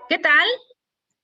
¿Qué tal?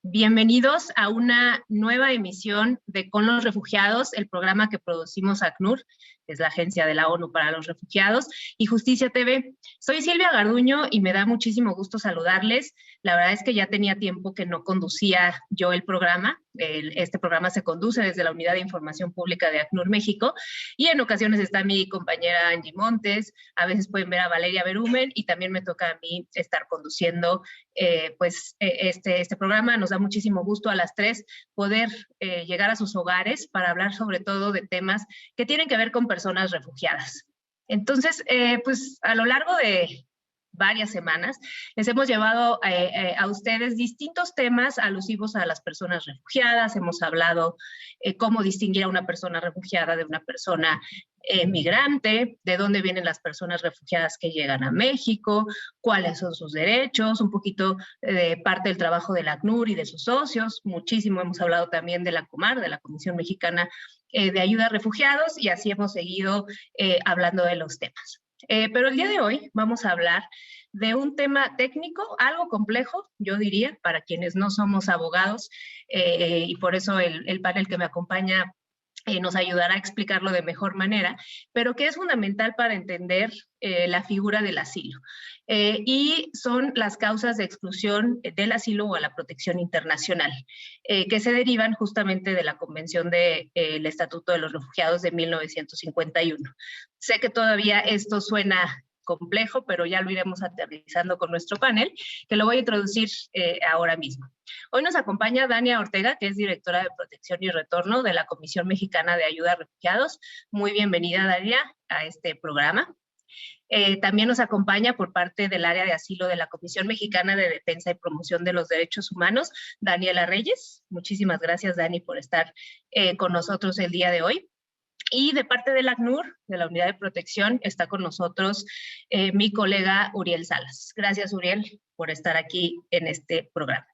Bienvenidos a una nueva emisión de Con los Refugiados, el programa que producimos ACNUR, que es la Agencia de la ONU para los Refugiados, y Justicia TV. Soy Silvia Garduño y me da muchísimo gusto saludarles. La verdad es que ya tenía tiempo que no conducía yo el programa. Este programa se conduce desde la Unidad de Información Pública de ACNUR México, y en ocasiones está mi compañera Angie Montes, a veces pueden ver a Valeria Berumen, y también me toca a mí estar conduciendo este programa. Nos da muchísimo gusto a las tres poder llegar a sus hogares para hablar sobre todo de temas que tienen que ver con personas refugiadas. Entonces, pues a lo largo de varias semanas les hemos llevado a ustedes distintos temas alusivos a las personas refugiadas. Hemos hablado cómo distinguir a una persona refugiada de una persona migrante, de dónde vienen las personas refugiadas que llegan a México, cuáles son sus derechos, un poquito de parte del trabajo de la ACNUR y de sus socios. Muchísimo hemos hablado también de la COMAR, de la Comisión Mexicana de Ayuda a Refugiados, y así hemos seguido hablando de los temas. Pero el día de hoy vamos a hablar de un tema técnico, algo complejo, yo diría, para quienes no somos abogados, y por eso el panel que me acompaña nos ayudará a explicarlo de mejor manera, pero que es fundamental para entender la figura del asilo. Y son las causas de exclusión del asilo o a la protección internacional, que se derivan justamente de la Convención del Estatuto de los Refugiados de 1951. Sé que todavía esto suena complejo, pero ya lo iremos aterrizando con nuestro panel, que lo voy a introducir ahora mismo. Hoy nos acompaña Dania Ortega, que es directora de Protección y Retorno de la Comisión Mexicana de Ayuda a Refugiados. Muy bienvenida, Dania, a este programa. También nos acompaña por parte del área de asilo de la Comisión Mexicana de Defensa y Promoción de los Derechos Humanos, Daniela Reyes. Muchísimas gracias, Dani, por estar con nosotros el día de hoy. Y de parte del ACNUR, de la Unidad de Protección, está con nosotros mi colega Uriel Salas. Gracias, Uriel, por estar aquí en este programa.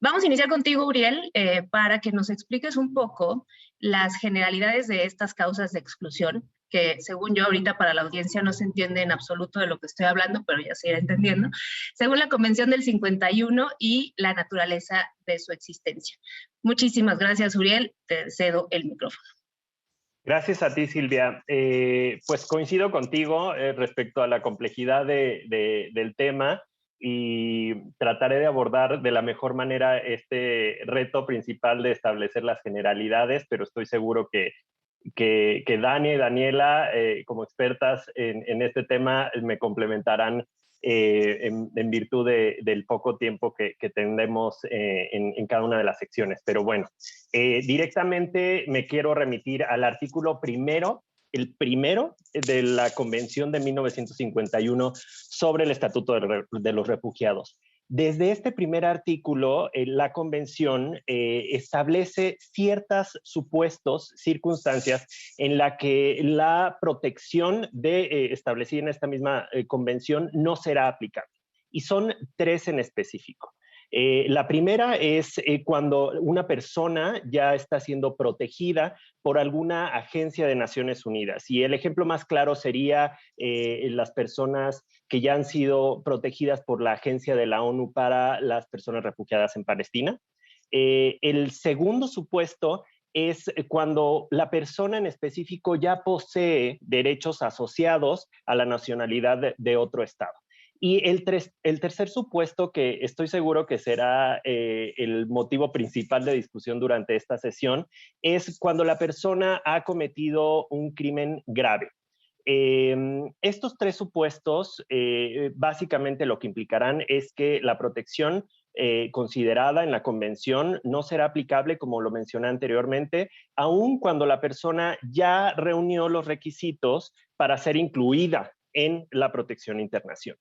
Vamos a iniciar contigo, Uriel, para que nos expliques un poco las generalidades de estas causas de exclusión, que según yo ahorita para la audiencia no se entiende en absoluto de lo que estoy hablando, pero ya se irá entendiendo, según la Convención del 51 y la naturaleza de su existencia. Muchísimas gracias, Uriel. Te cedo el micrófono. Gracias a ti, Silvia. Pues coincido contigo respecto a la complejidad del tema, y trataré de abordar de la mejor manera este reto principal de establecer las generalidades, pero estoy seguro que Dani y Daniela, como expertas en este tema, me complementarán en virtud del poco tiempo que tendremos en cada una de las secciones. Pero bueno, directamente me quiero remitir al artículo primero, el primero de la Convención de 1951 sobre el Estatuto de los Refugiados. Desde este primer artículo, la Convención establece ciertos supuestos, circunstancias en la que la protección establecida en esta misma Convención no será aplicable. Y son tres en específico. La primera es cuando una persona ya está siendo protegida por alguna agencia de Naciones Unidas. Y el ejemplo más claro sería las personas que ya han sido protegidas por la Agencia de la ONU para las Personas Refugiadas en Palestina. El segundo supuesto es cuando la persona en específico ya posee derechos asociados a la nacionalidad de otro estado. Y el tercer supuesto, que estoy seguro que será el motivo principal de discusión durante esta sesión, es cuando la persona ha cometido un crimen grave. Estos tres supuestos básicamente lo que implicarán es que la protección considerada en la Convención no será aplicable, como lo mencioné anteriormente, aun cuando la persona ya reunió los requisitos para ser incluida en la protección internacional.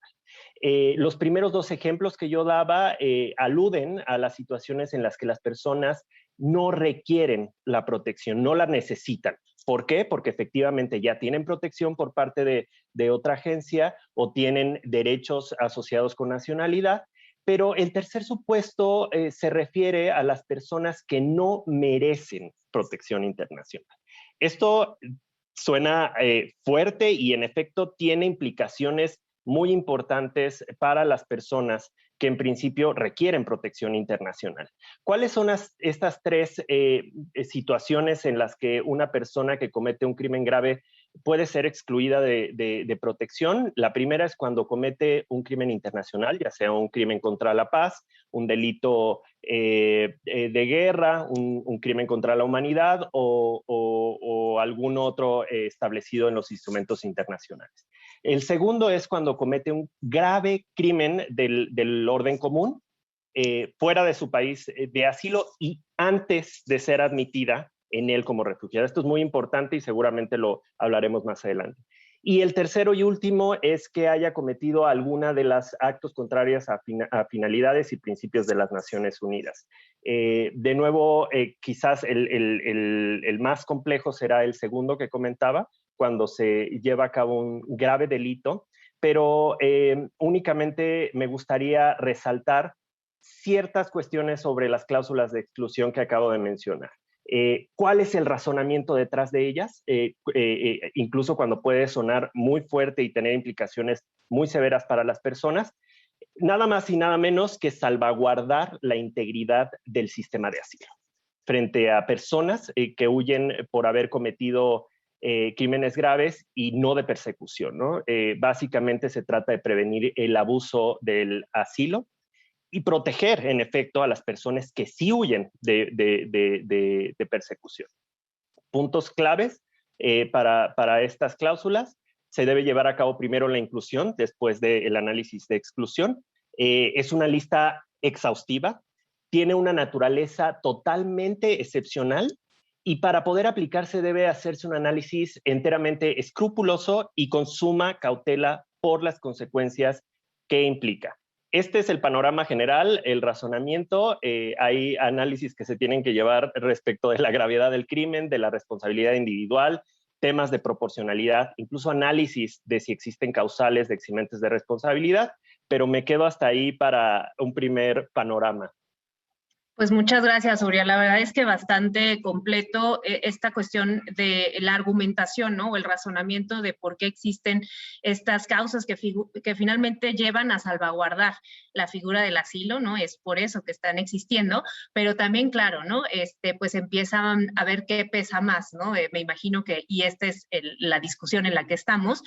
Los primeros dos ejemplos que yo daba aluden a las situaciones en las que las personas no requieren la protección, no la necesitan. ¿Por qué? Porque efectivamente ya tienen protección por parte de otra agencia o tienen derechos asociados con nacionalidad. Pero el tercer supuesto se refiere a las personas que no merecen protección internacional. Esto suena fuerte y en efecto tiene implicaciones muy importantes para las personas que en principio requieren protección internacional. ¿Cuáles son estas tres situaciones en las que una persona que comete un crimen grave puede ser excluida de protección? La primera es cuando comete un crimen internacional, ya sea un crimen contra la paz, un delito de guerra, un crimen contra la humanidad o algún otro establecido en los instrumentos internacionales. El segundo es cuando comete un grave crimen del orden común, fuera de su país de asilo y antes de ser admitida en él como refugiada. Esto es muy importante y seguramente lo hablaremos más adelante. Y el tercero y último es que haya cometido alguna de las actos contrarios a finalidades y principios de las Naciones Unidas. De nuevo, quizás el más complejo será el segundo que comentaba, cuando se lleva a cabo un grave delito, pero únicamente me gustaría resaltar ciertas cuestiones sobre las cláusulas de exclusión que acabo de mencionar. ¿Cuál es el razonamiento detrás de ellas? Incluso cuando puede sonar muy fuerte y tener implicaciones muy severas para las personas, nada más y nada menos que salvaguardar la integridad del sistema de asilo frente a personas que huyen por haber cometido crímenes graves y no de persecución, ¿no? Básicamente se trata de prevenir el abuso del asilo y proteger, en efecto, a las personas que sí huyen de persecución. Puntos claves para estas cláusulas: se debe llevar a cabo primero la inclusión, después del análisis de exclusión. Es una lista exhaustiva, tiene una naturaleza totalmente excepcional y para poder aplicarse debe hacerse un análisis enteramente escrupuloso y con suma cautela por las consecuencias que implica. Este es el panorama general, el razonamiento. Hay análisis que se tienen que llevar respecto de la gravedad del crimen, de la responsabilidad individual, temas de proporcionalidad, incluso análisis de si existen causales de eximentes de responsabilidad, pero me quedo hasta ahí para un primer panorama. Pues muchas gracias, Uriel. La verdad es que bastante completo esta cuestión de la argumentación, ¿no? O el razonamiento de por qué existen estas causas que finalmente llevan a salvaguardar la figura del asilo, ¿no? Es por eso que están existiendo, pero también, claro, ¿no? Pues empiezan a ver qué pesa más, ¿no? Me imagino que, y esta es la discusión en la que estamos,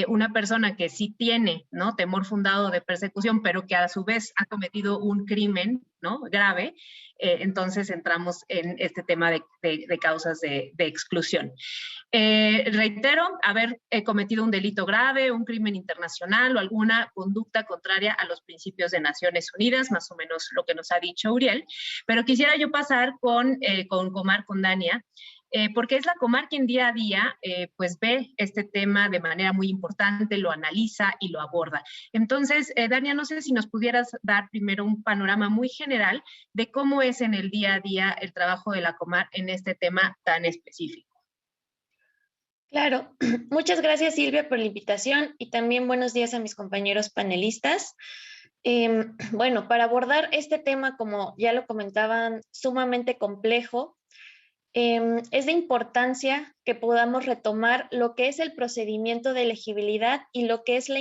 una persona que sí tiene, ¿no? Temor fundado de persecución, pero que a su vez ha cometido un crimen, ¿no? Grave, entonces entramos en este tema de causas de exclusión. Reitero, haber cometido un delito grave, un crimen internacional o alguna conducta contraria a los principios de Naciones Unidas, más o menos lo que nos ha dicho Uriel, pero quisiera yo pasar con Comar, con Dania, porque es la Comar quien día a día pues ve este tema de manera muy importante, lo analiza y lo aborda. Entonces, Dania, no sé si nos pudieras dar primero un panorama muy general de cómo es en el día a día el trabajo de la Comar en este tema tan específico. Claro, muchas gracias Silvia por la invitación y también buenos días a mis compañeros panelistas. Bueno, para abordar este tema, como ya lo comentaban, sumamente complejo, es de importancia que podamos retomar lo que es el procedimiento de elegibilidad y lo que es la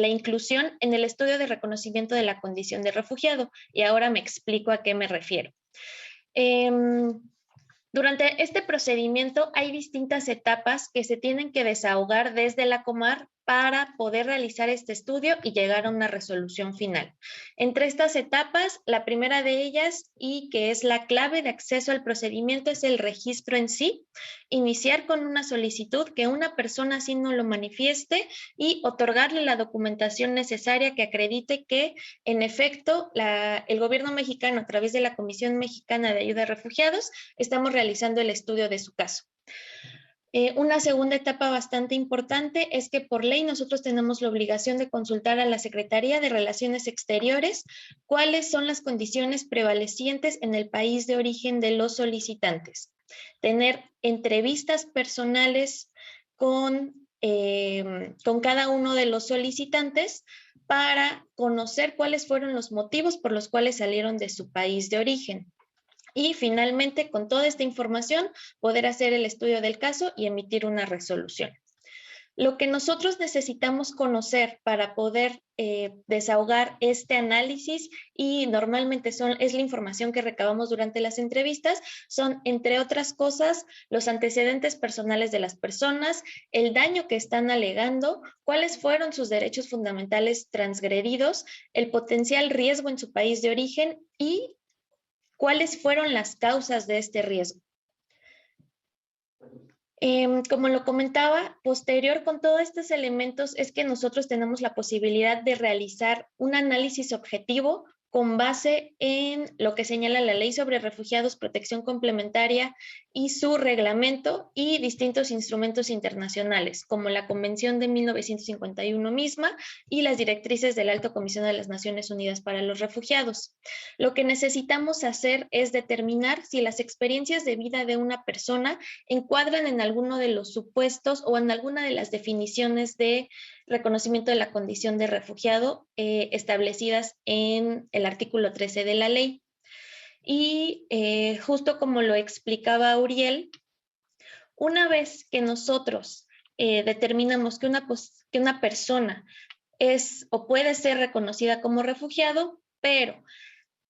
inclusión en el estudio de reconocimiento de la condición de refugiado. Y ahora me explico a qué me refiero. Durante este procedimiento hay distintas etapas que se tienen que desahogar desde la Comar para poder realizar este estudio y llegar a una resolución final. Entre estas etapas, la primera de ellas, y que es la clave de acceso al procedimiento, es el registro en sí. Iniciar con una solicitud que una persona así no lo manifieste y otorgarle la documentación necesaria que acredite que, en efecto, el gobierno mexicano, a través de la Comisión Mexicana de Ayuda a Refugiados, estamos realizando el estudio de su caso. Una segunda etapa bastante importante es que por ley nosotros tenemos la obligación de consultar a la Secretaría de Relaciones Exteriores cuáles son las condiciones prevalecientes en el país de origen de los solicitantes. Tener entrevistas personales con cada uno de los solicitantes para conocer cuáles fueron los motivos por los cuales salieron de su país de origen. Y finalmente, con toda esta información, poder hacer el estudio del caso y emitir una resolución. Lo que nosotros necesitamos conocer para poder desahogar este análisis, y normalmente es la información que recabamos durante las entrevistas, son, entre otras cosas, los antecedentes personales de las personas, el daño que están alegando, cuáles fueron sus derechos fundamentales transgredidos, el potencial riesgo en su país de origen y cuáles fueron las causas de este riesgo. Como lo comentaba, posterior con todos estos elementos es que nosotros tenemos la posibilidad de realizar un análisis objetivo con base en lo que señala la Ley sobre Refugiados, Protección Complementaria y su reglamento y distintos instrumentos internacionales, como la Convención de 1951 misma y las directrices del Alto Comisionado de las Naciones Unidas para los Refugiados. Lo que necesitamos hacer es determinar si las experiencias de vida de una persona encuadran en alguno de los supuestos o en alguna de las definiciones de reconocimiento de la condición de refugiado establecidas en el artículo 13 de la ley. Y justo como lo explicaba Uriel, una vez que nosotros determinamos que una persona es o puede ser reconocida como refugiado, pero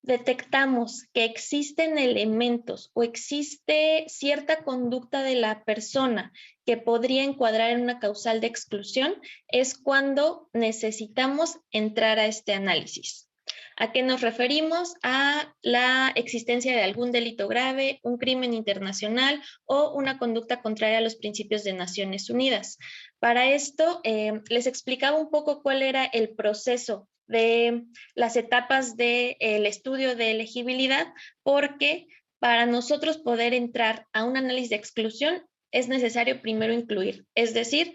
detectamos que existen elementos o existe cierta conducta de la persona que podría encuadrar en una causal de exclusión, es cuando necesitamos entrar a este análisis. ¿A qué nos referimos? A la existencia de algún delito grave, un crimen internacional o una conducta contraria a los principios de Naciones Unidas. Para esto, les explicaba un poco cuál era el proceso de las etapas del estudio de elegibilidad, porque para nosotros poder entrar a un análisis de exclusión es necesario primero incluir, es decir,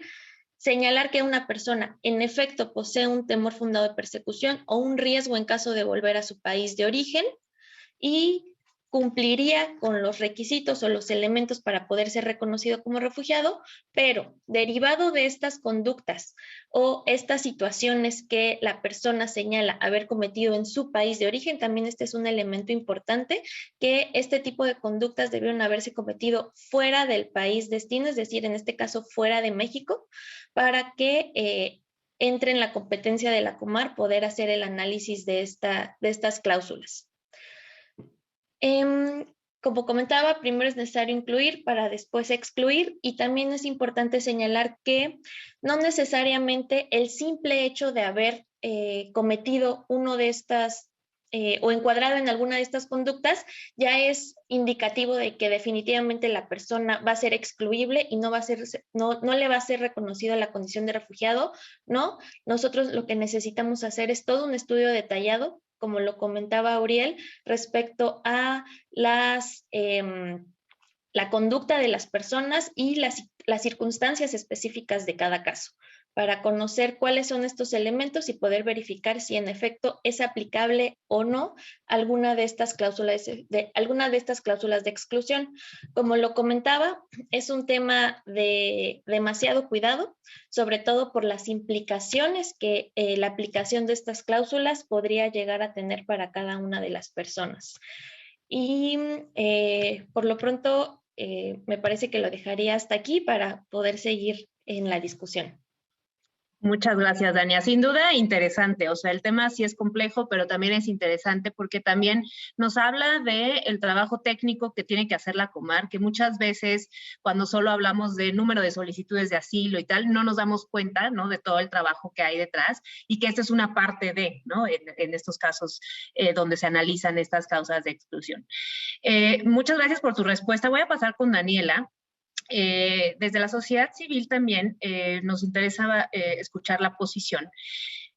señalar que una persona en efecto posee un temor fundado de persecución o un riesgo en caso de volver a su país de origen y cumpliría con los requisitos o los elementos para poder ser reconocido como refugiado, pero derivado de estas conductas o estas situaciones que la persona señala haber cometido en su país de origen, también este es un elemento importante, que este tipo de conductas debieron haberse cometido fuera del país destino, es decir, en este caso fuera de México, para que entre en la competencia de la Comar poder hacer el análisis de estas cláusulas. Como comentaba, primero es necesario incluir para después excluir, y también es importante señalar que no necesariamente el simple hecho de haber cometido uno de estas o encuadrado en alguna de estas conductas ya es indicativo de que definitivamente la persona va a ser excluible y no le va a ser reconocida la condición de refugiado, ¿no? Nosotros lo que necesitamos hacer es todo un estudio detallado, como lo comentaba Uriel, respecto a la conducta de las personas y las circunstancias específicas de cada caso, para conocer cuáles son estos elementos y poder verificar si en efecto es aplicable o no alguna de estas cláusulas de exclusión. Como lo comentaba, es un tema de demasiado cuidado, sobre todo por las implicaciones que la aplicación de estas cláusulas podría llegar a tener para cada una de las personas. Y por lo pronto, me parece que lo dejaría hasta aquí para poder seguir en la discusión. Muchas gracias, Dania. Sin duda, interesante. O sea, el tema sí es complejo, pero también es interesante porque también nos habla del trabajo técnico que tiene que hacer la Comar, que muchas veces cuando solo hablamos de número de solicitudes de asilo y tal, no nos damos cuenta, ¿no?, de todo el trabajo que hay detrás y que esta es una parte de, ¿no?, en estos casos donde se analizan estas causas de exclusión. Muchas gracias por tu respuesta. Voy a pasar con Daniela. Desde la sociedad civil también nos interesaba escuchar la posición,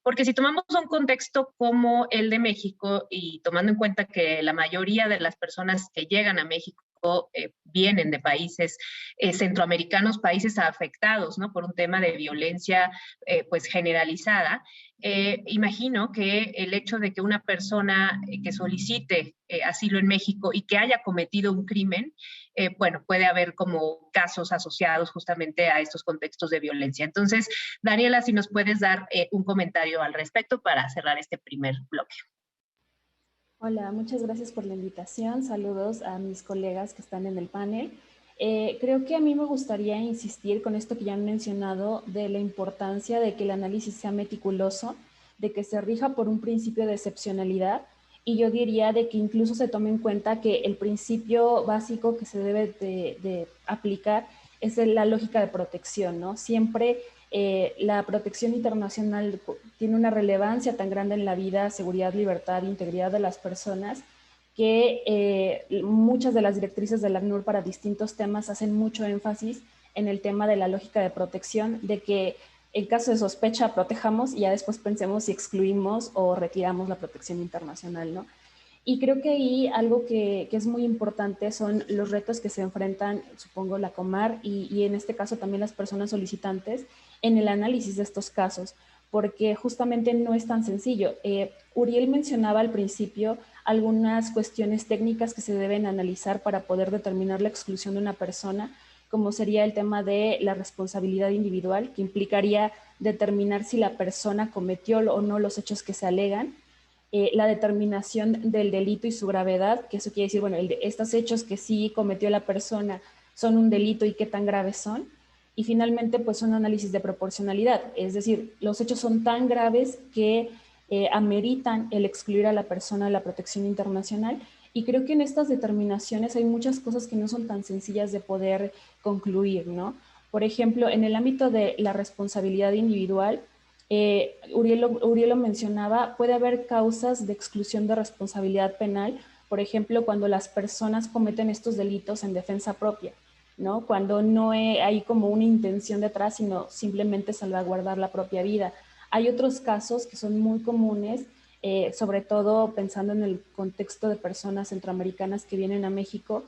porque si tomamos un contexto como el de México y tomando en cuenta que la mayoría de las personas que llegan a México vienen de países centroamericanos, países afectados, ¿no?, por un tema de violencia pues generalizada, imagino que el hecho de que una persona que solicite asilo en México y que haya cometido un crimen, bueno, puede haber como casos asociados justamente a estos contextos de violencia. Entonces, Daniela, si nos puedes dar un comentario al respecto para cerrar este primer bloque. Hola, muchas gracias por la invitación. Saludos a mis colegas que están en el panel. Creo que a mí me gustaría insistir con esto que ya han mencionado de la importancia de que el análisis sea meticuloso, de que se rija por un principio de excepcionalidad, y yo diría de que incluso se tome en cuenta que el principio básico que se debe de aplicar es la lógica de protección, ¿no? Siempre la protección internacional tiene una relevancia tan grande en la vida, seguridad, libertad, integridad de las personas, que muchas de las directrices del ACNUR para distintos temas hacen mucho énfasis en el tema de la lógica de protección, de que en caso de sospecha protejamos y ya después pensemos si excluimos o retiramos la protección internacional, ¿no? Y creo que ahí algo que es muy importante son los retos que se enfrentan, supongo, la Comar y en este caso también las personas solicitantes en el análisis de estos casos, porque justamente no es tan sencillo. Uriel mencionaba al principio algunas cuestiones técnicas que se deben analizar para poder determinar la exclusión de una persona, como sería el tema de la responsabilidad individual, que implicaría determinar si la persona cometió o no los hechos que se alegan, la determinación del delito y su gravedad, que eso quiere decir, bueno, estos hechos que sí cometió la persona son un delito y qué tan graves son, y finalmente pues un análisis de proporcionalidad, es decir, los hechos son tan graves que ameritan el excluir a la persona de la protección internacional, y creo que en estas determinaciones hay muchas cosas que no son tan sencillas de poder concluir, ¿no? Por ejemplo, en el ámbito de la responsabilidad individual, Uriel lo mencionaba, puede haber causas de exclusión de responsabilidad penal, por ejemplo, cuando las personas cometen estos delitos en defensa propia, ¿no? Cuando no hay como una intención detrás, sino simplemente salvaguardar la propia vida. Hay otros casos que son muy comunes, sobre todo pensando en el contexto de personas centroamericanas que vienen a México,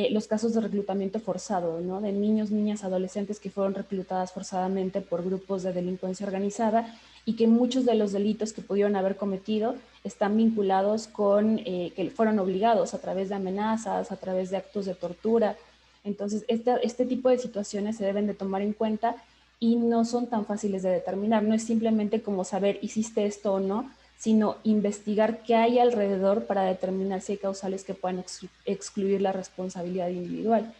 los casos de reclutamiento forzado, ¿no? De niños, niñas, adolescentes que fueron reclutadas forzadamente por grupos de delincuencia organizada y que muchos de los delitos que pudieron haber cometido están vinculados con que fueron obligados a través de amenazas, a través de actos de tortura. Entonces, este tipo de situaciones se deben de tomar en cuenta y no son tan fáciles de determinar. No es simplemente como saber hiciste esto o no, sino investigar qué hay alrededor para determinar si hay causales que puedan excluir la responsabilidad individual.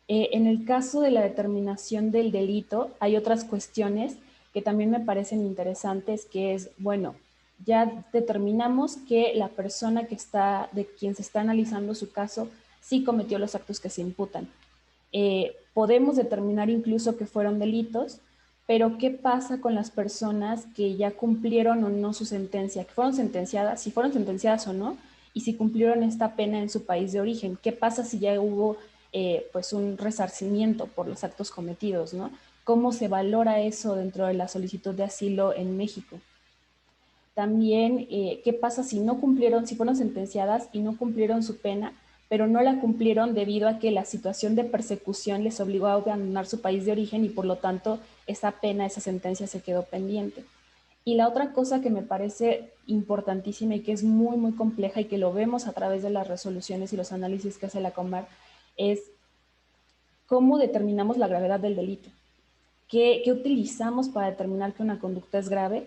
En el caso de la determinación del delito, hay otras cuestiones que también me parecen interesantes, que es, bueno, ya determinamos que la persona de quien se está analizando su caso sí cometió los actos que se imputan. Podemos determinar incluso que fueron delitos, pero ¿qué pasa con las personas que ya cumplieron o no su sentencia, que fueron sentenciadas, si fueron sentenciadas o no, y si cumplieron esta pena en su país de origen? ¿Qué pasa si ya hubo pues un resarcimiento por los actos cometidos, ¿no? ¿Cómo se valora eso dentro de la solicitud de asilo en México? También, ¿qué pasa si no cumplieron, si fueron sentenciadas y no cumplieron su pena, pero no la cumplieron debido a que la situación de persecución les obligó a abandonar su país de origen y por lo tanto esa pena, esa sentencia se quedó pendiente? Y la otra cosa que me parece importantísima y que es muy, muy compleja y que lo vemos a través de las resoluciones y los análisis que hace la Comar es cómo determinamos la gravedad del delito. ¿Qué utilizamos para determinar que una conducta es grave?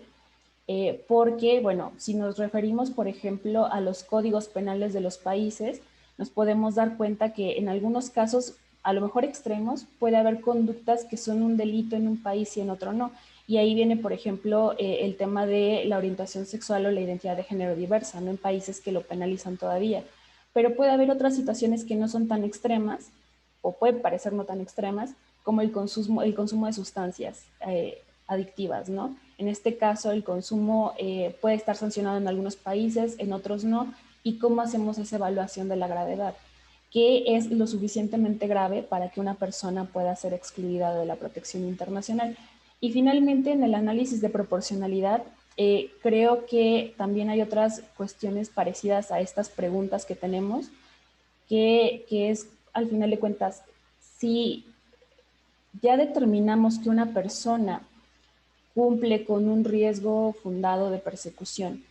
Porque, bueno, si nos referimos, por ejemplo, a los códigos penales de los países, nos podemos dar cuenta que en algunos casos, a lo mejor extremos, puede haber conductas que son un delito en un país y en otro no. Y ahí viene, por ejemplo, el tema de la orientación sexual o la identidad de género diversa, ¿no? En países que lo penalizan todavía. Pero puede haber otras situaciones que no son tan extremas, o pueden parecer no tan extremas, como el consumo de sustancias adictivas, ¿no? En este caso, el consumo puede estar sancionado en algunos países, en otros no. ¿Y cómo hacemos esa evaluación de la gravedad? ¿Qué es lo suficientemente grave para que una persona pueda ser excluida de la protección internacional? Y finalmente, en el análisis de proporcionalidad, creo que también hay otras cuestiones parecidas a estas preguntas que tenemos, que es, al final de cuentas, si ya determinamos que una persona cumple con un riesgo fundado de persecución,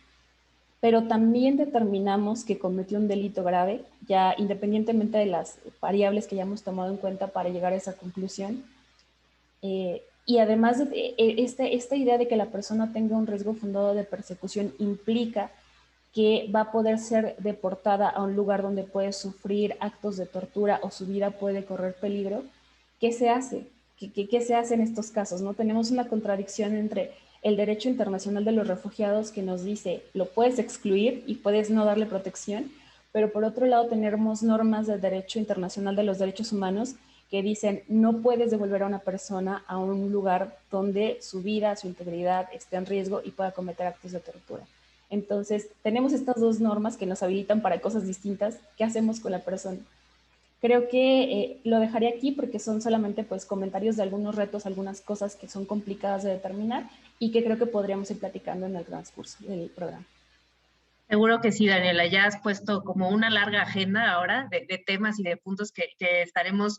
pero también determinamos que cometió un delito grave, ya independientemente de las variables que hayamos tomado en cuenta para llegar a esa conclusión. Y además, esta idea de que la persona tenga un riesgo fundado de persecución implica que va a poder ser deportada a un lugar donde puede sufrir actos de tortura o su vida puede correr peligro, ¿qué se hace? ¿Qué se hace en estos casos? ¿No? Tenemos una contradicción entre el derecho internacional de los refugiados que nos dice lo puedes excluir y puedes no darle protección, pero por otro lado tenemos normas del derecho internacional de los derechos humanos que dicen no puedes devolver a una persona a un lugar donde su vida, su integridad esté en riesgo y pueda cometer actos de tortura. Entonces, tenemos estas dos normas que nos habilitan para cosas distintas. ¿Qué hacemos con la persona? Creo que lo dejaré aquí porque son solamente pues, comentarios de algunos retos, algunas cosas que son complicadas de determinar y que creo que podríamos ir platicando en el transcurso del programa. Seguro que sí, Daniela, ya has puesto como una larga agenda ahora de temas y de puntos que estaremos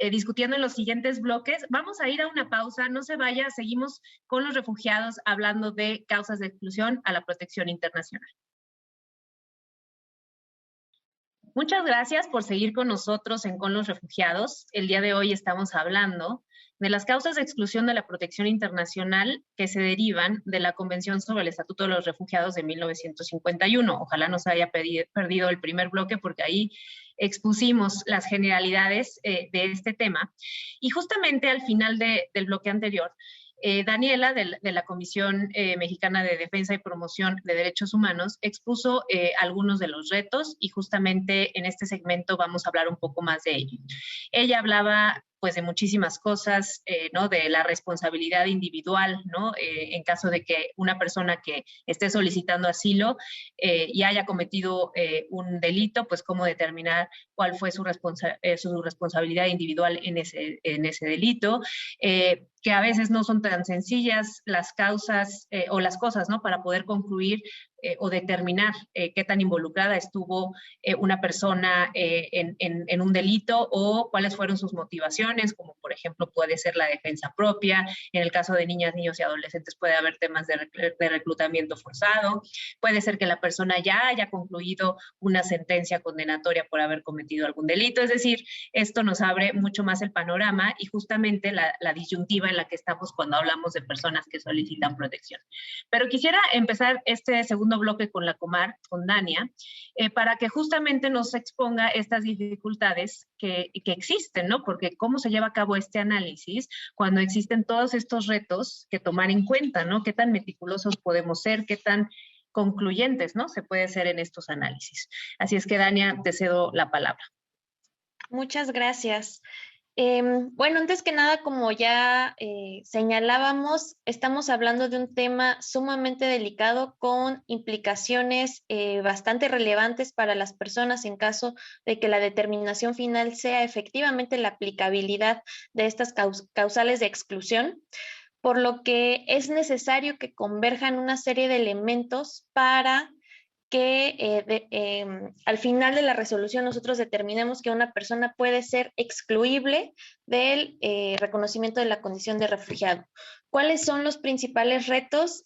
discutiendo en los siguientes bloques. Vamos a ir a una pausa, no se vaya, seguimos con los refugiados hablando de causas de exclusión a la protección internacional. Muchas gracias por seguir con nosotros en Con los Refugiados. El día de hoy estamos hablando de las causas de exclusión de la protección internacional que se derivan de la Convención sobre el Estatuto de los Refugiados de 1951. Ojalá no se haya perdido el primer bloque porque ahí expusimos las generalidades de este tema. Y justamente al final del bloque anterior, Daniela, de la Comisión Mexicana de Defensa y Promoción de Derechos Humanos, expuso algunos de los retos y justamente en este segmento vamos a hablar un poco más de ello. Ella hablaba pues de muchísimas cosas, ¿no? De la responsabilidad individual, ¿no? En caso de que una persona que esté solicitando asilo y haya cometido un delito, pues cómo determinar cuál fue su responsabilidad individual en ese delito, que a veces no son tan sencillas las causas o las cosas, ¿no? Para poder concluir o determinar qué tan involucrada estuvo una persona en un delito o cuáles fueron sus motivaciones, como por ejemplo puede ser la defensa propia. En el caso de niñas, niños y adolescentes puede haber temas de reclutamiento forzado. Puede ser que la persona ya haya concluido una sentencia condenatoria por haber cometido algún delito. Es decir, esto nos abre mucho más el panorama y justamente la disyuntiva en la que estamos cuando hablamos de personas que solicitan protección. Pero quisiera empezar este segundo bloque con la Comar, con Dania, para que justamente nos exponga estas dificultades que existen, ¿no? Porque cómo se lleva a cabo este análisis cuando existen todos estos retos que tomar en cuenta, ¿no? Qué tan meticulosos podemos ser, qué tan concluyentes, ¿no? Se puede ser en estos análisis. Así es que, Dania, te cedo la palabra. Muchas gracias. Bueno, antes que nada, como ya señalábamos, estamos hablando de un tema sumamente delicado con implicaciones bastante relevantes para las personas en caso de que la determinación final sea efectivamente la aplicabilidad de estas causales de exclusión, por lo que es necesario que converjan una serie de elementos para que al final de la resolución nosotros determinemos que una persona puede ser excluible del reconocimiento de la condición de refugiado. ¿Cuáles son los principales retos?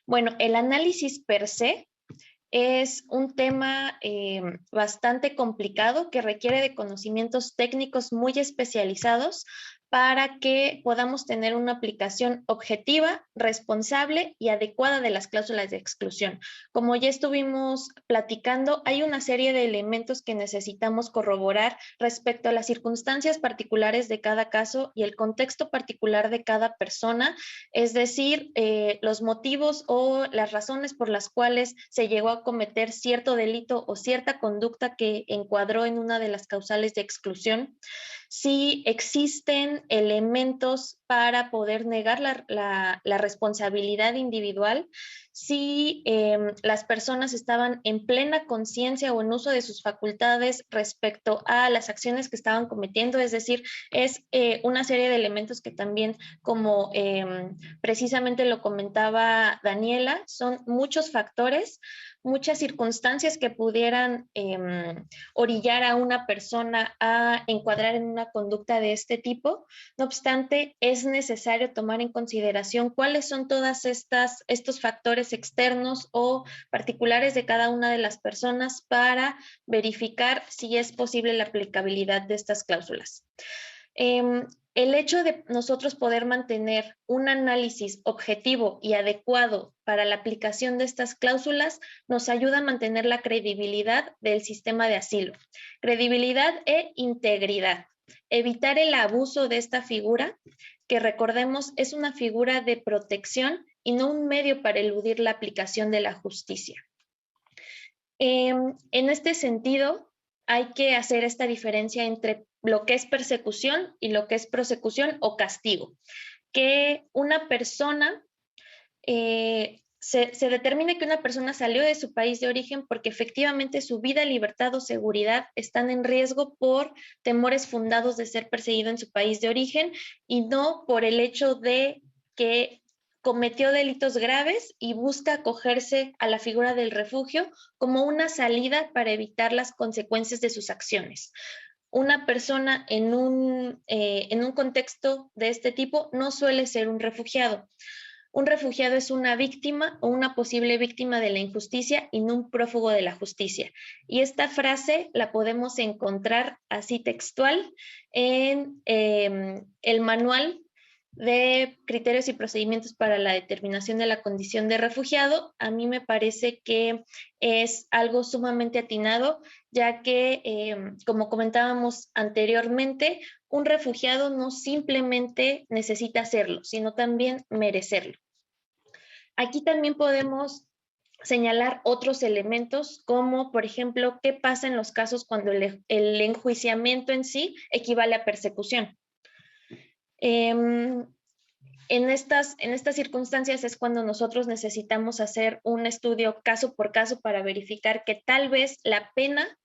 Bueno, el análisis per se es un tema bastante complicado que requiere de conocimientos técnicos muy especializados para que podamos tener una aplicación objetiva, responsable y adecuada de las cláusulas de exclusión. Como ya estuvimos platicando, hay una serie de elementos que necesitamos corroborar respecto a las circunstancias particulares de cada caso y el contexto particular de cada persona, es decir, los motivos o las razones por las cuales se llegó a cometer cierto delito o cierta conducta que encuadró en una de las causales de exclusión. Si existen elementos para poder negar la responsabilidad individual, si las personas estaban en plena conciencia o en uso de sus facultades respecto a las acciones que estaban cometiendo, es decir, es una serie de elementos que también, como precisamente lo comentaba Daniela, son muchos factores, muchas circunstancias que pudieran orillar a una persona a encuadrar en una conducta de este tipo. No obstante, es necesario tomar en consideración cuáles son todas estos factores externos o particulares de cada una de las personas para verificar si es posible la aplicabilidad de estas cláusulas. El hecho de nosotros poder mantener un análisis objetivo y adecuado para la aplicación de estas cláusulas nos ayuda a mantener la credibilidad del sistema de asilo. Credibilidad e integridad. Evitar el abuso de esta figura, que recordemos es una figura de protección y no un medio para eludir la aplicación de la justicia. En este sentido, hay que hacer esta diferencia entre lo que es persecución y lo que es prosecución o castigo. Que una persona, se determine que una persona salió de su país de origen porque efectivamente su vida, libertad o seguridad están en riesgo por temores fundados de ser perseguido en su país de origen y no por el hecho de que cometió delitos graves y busca acogerse a la figura del refugio como una salida para evitar las consecuencias de sus acciones. Una persona en un contexto de este tipo no suele ser un refugiado. Un refugiado es una víctima o una posible víctima de la injusticia y no un prófugo de la justicia. Y esta frase la podemos encontrar así textual en el manual de criterios y procedimientos para la determinación de la condición de refugiado. A mí me parece que es algo sumamente atinado, ya que, como comentábamos anteriormente, un refugiado no simplemente necesita serlo, sino también merecerlo. Aquí también podemos señalar otros elementos, como por ejemplo, qué pasa en los casos cuando el enjuiciamiento en sí equivale a persecución. En estas circunstancias es cuando nosotros necesitamos hacer un estudio caso por caso para verificar que tal vez la pena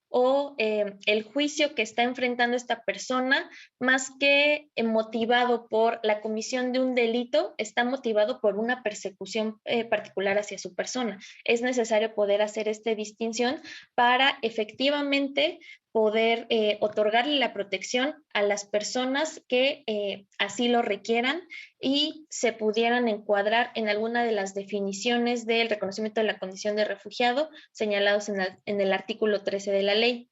o el juicio que está enfrentando esta persona, más que motivado por la comisión de un delito, está motivado por una persecución particular hacia su persona. Es necesario poder hacer esta distinción para efectivamente poder otorgarle la protección a las personas que así lo requieran y se pudieran encuadrar en alguna de las definiciones del reconocimiento de la condición de refugiado señalados en el artículo 13 de la ley.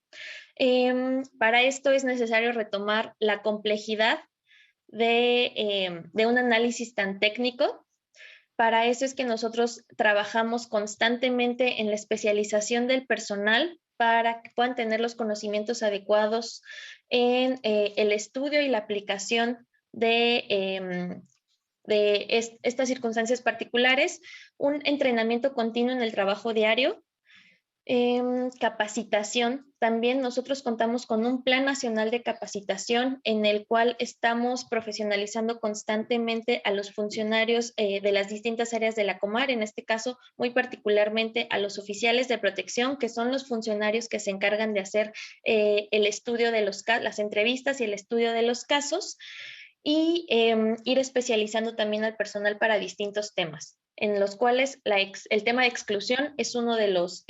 Para esto es necesario retomar la complejidad de un análisis tan técnico. Para eso es que nosotros trabajamos constantemente en la especialización del personal para que puedan tener los conocimientos adecuados en el estudio y la aplicación de estas circunstancias particulares, un entrenamiento continuo en el trabajo diario, capacitación. También nosotros contamos con un plan nacional de capacitación en el cual estamos profesionalizando constantemente a los funcionarios de las distintas áreas de la Comar, en este caso muy particularmente a los oficiales de protección, que son los funcionarios que se encargan de hacer el estudio de las entrevistas y el estudio de los casos, y ir especializando también al personal para distintos temas, en los cuales el tema de exclusión es uno de los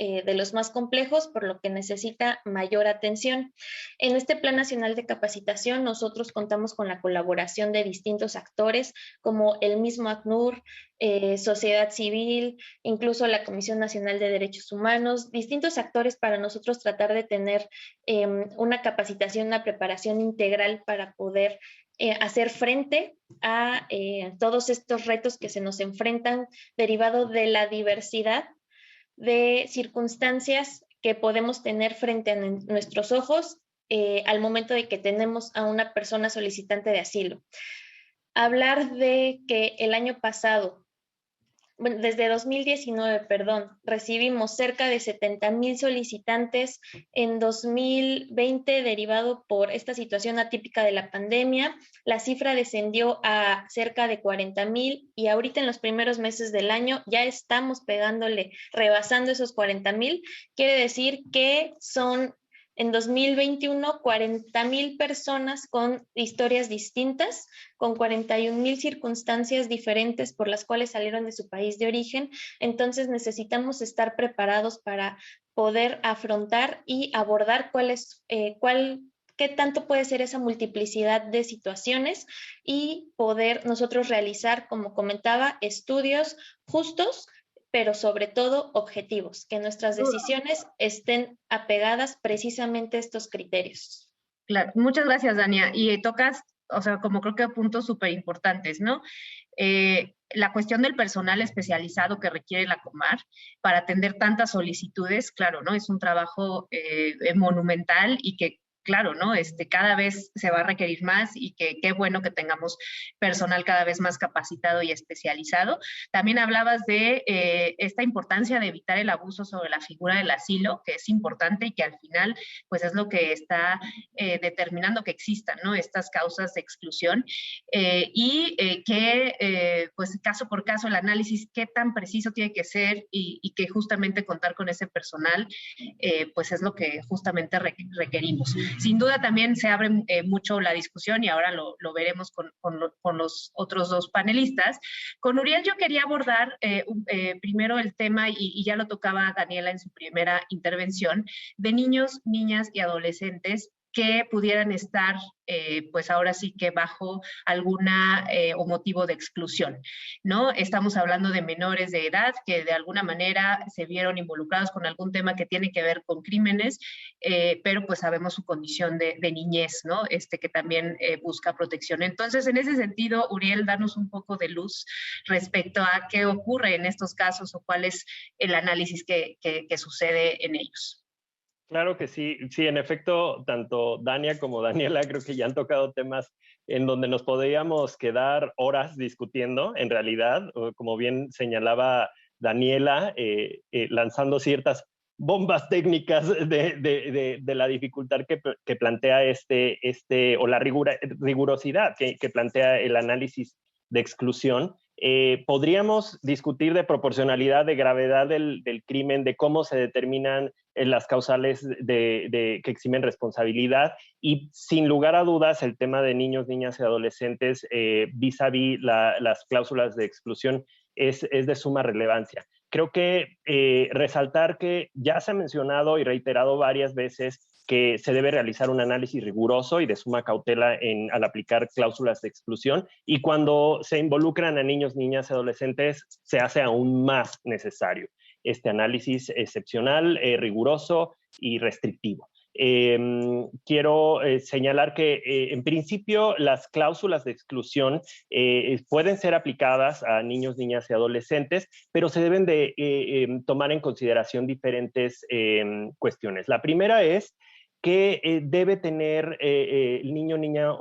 más complejos, por lo que necesita mayor atención. En este Plan Nacional de Capacitación nosotros contamos con la colaboración de distintos actores, como el mismo ACNUR, sociedad civil, incluso la Comisión Nacional de Derechos Humanos, distintos actores para nosotros tratar de tener una capacitación, una preparación integral para poder hacer frente a todos estos retos que se nos enfrentan derivado de la diversidad de circunstancias que podemos tener frente a nuestros ojos al momento de que tenemos a una persona solicitante de asilo. Hablar de que el año pasado, bueno, desde 2019, recibimos cerca de 70,000 solicitantes en 2020 derivado por esta situación atípica de la pandemia. La cifra descendió a cerca de 40,000 y ahorita en los primeros meses del año ya estamos rebasando esos 40,000. Quiere decir que son en 2021 40,000 personas con historias distintas, con 41,000 circunstancias diferentes por las cuales salieron de su país de origen. Entonces necesitamos estar preparados para poder afrontar y abordar qué tanto puede ser esa multiplicidad de situaciones y poder nosotros realizar, como comentaba, estudios justos, pero sobre todo objetivos, que nuestras decisiones estén apegadas precisamente a estos criterios. Claro, muchas gracias, Dania. Y tocas o sea, como creo que puntos súper importantes, ¿no? La cuestión del personal especializado que requiere la Comar para atender tantas solicitudes, claro, ¿no? Es un trabajo monumental y que, claro, ¿no? Cada vez se va a requerir más y que qué bueno que tengamos personal cada vez más capacitado y especializado. También hablabas de esta importancia de evitar el abuso sobre la figura del asilo, que es importante y que al final, pues es lo que está determinando que existan, ¿no? Estas causas de exclusión pues caso por caso, el análisis, qué tan preciso tiene que ser y que justamente contar con ese personal, pues es lo que justamente requerimos. Sin duda también se abre mucho la discusión y ahora lo veremos con los otros dos panelistas. Con Uriel yo quería abordar primero el tema, y ya lo tocaba Daniela en su primera intervención, de niños, niñas y adolescentes que pudieran estar, pues ahora sí que bajo alguna o motivo de exclusión, ¿no? Estamos hablando de menores de edad que de alguna manera se vieron involucrados con algún tema que tiene que ver con crímenes, pero pues sabemos su condición de niñez, ¿no? Que también busca protección. Entonces, en ese sentido, Uriel, danos un poco de luz respecto a qué ocurre en estos casos o cuál es el análisis que sucede en ellos. Claro que sí, sí, en efecto, tanto Dania como Daniela creo que ya han tocado temas en donde nos podríamos quedar horas discutiendo, en realidad, como bien señalaba Daniela, lanzando ciertas bombas técnicas de la dificultad que plantea o la rigurosidad que plantea el análisis de exclusión. Podríamos discutir de proporcionalidad, de gravedad del crimen, de cómo se determinan las causales que eximen responsabilidad, y sin lugar a dudas el tema de niños, niñas y adolescentes vis-a-vis las cláusulas de exclusión es de suma relevancia. Creo que resaltar que ya se ha mencionado y reiterado varias veces que se debe realizar un análisis riguroso y de suma cautela al aplicar cláusulas de exclusión, y cuando se involucran a niños, niñas y adolescentes se hace aún más necesario este análisis excepcional, riguroso y restrictivo. Quiero señalar que en principio las cláusulas de exclusión pueden ser aplicadas a niños, niñas y adolescentes, pero se deben de tomar en consideración diferentes cuestiones. La primera es que debe tener el niño, niña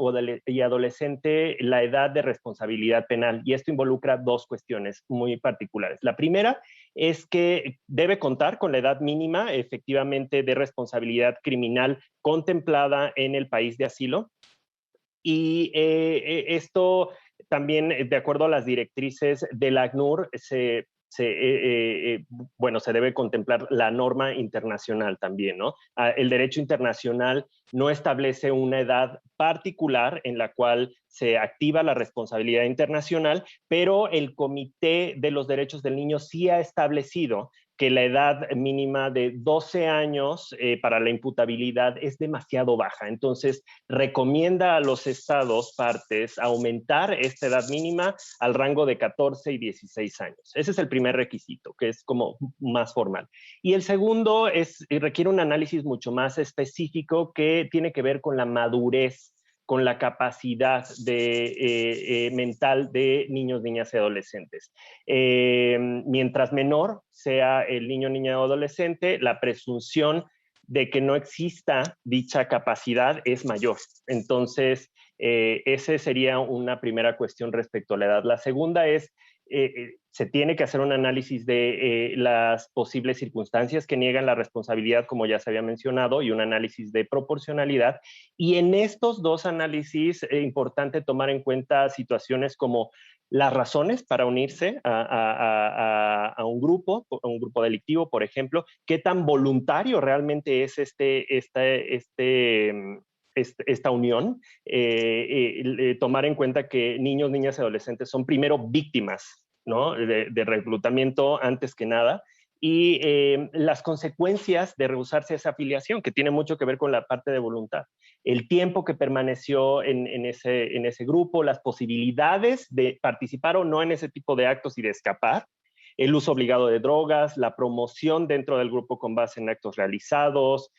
y adolescente la edad de responsabilidad penal, y esto involucra dos cuestiones muy particulares. La primera es que debe contar con la edad mínima efectivamente de responsabilidad criminal contemplada en el país de asilo, y esto también, de acuerdo a las directrices del ACNUR, se debe contemplar la norma internacional también, ¿no? El derecho internacional no establece una edad particular en la cual se activa la responsabilidad internacional, pero el Comité de los Derechos del Niño sí ha establecido que la edad mínima de 12 años para la imputabilidad es demasiado baja. Entonces, recomienda a los estados partes aumentar esta edad mínima al rango de 14 y 16 años. Ese es el primer requisito, que es como más formal. Y el segundo requiere un análisis mucho más específico que tiene que ver con la madurez, con la capacidad mental de niños, niñas y adolescentes. Mientras menor sea el niño, niña o adolescente, la presunción de que no exista dicha capacidad es mayor. Entonces, esa sería una primera cuestión respecto a la edad. La segunda es, se tiene que hacer un análisis de las posibles circunstancias que niegan la responsabilidad, como ya se había mencionado, y un análisis de proporcionalidad. Y en estos dos análisis es importante tomar en cuenta situaciones como las razones para unirse a un grupo delictivo, por ejemplo, qué tan voluntario realmente es esta unión, tomar en cuenta que niños, niñas y adolescentes son primero víctimas, ¿no? de reclutamiento antes que nada, y las consecuencias de rehusarse a esa afiliación, que tiene mucho que ver con la parte de voluntad. El tiempo que permaneció en ese grupo, las posibilidades de participar o no en ese tipo de actos y de escapar, el uso obligado de drogas, la promoción dentro del grupo con base en actos realizados,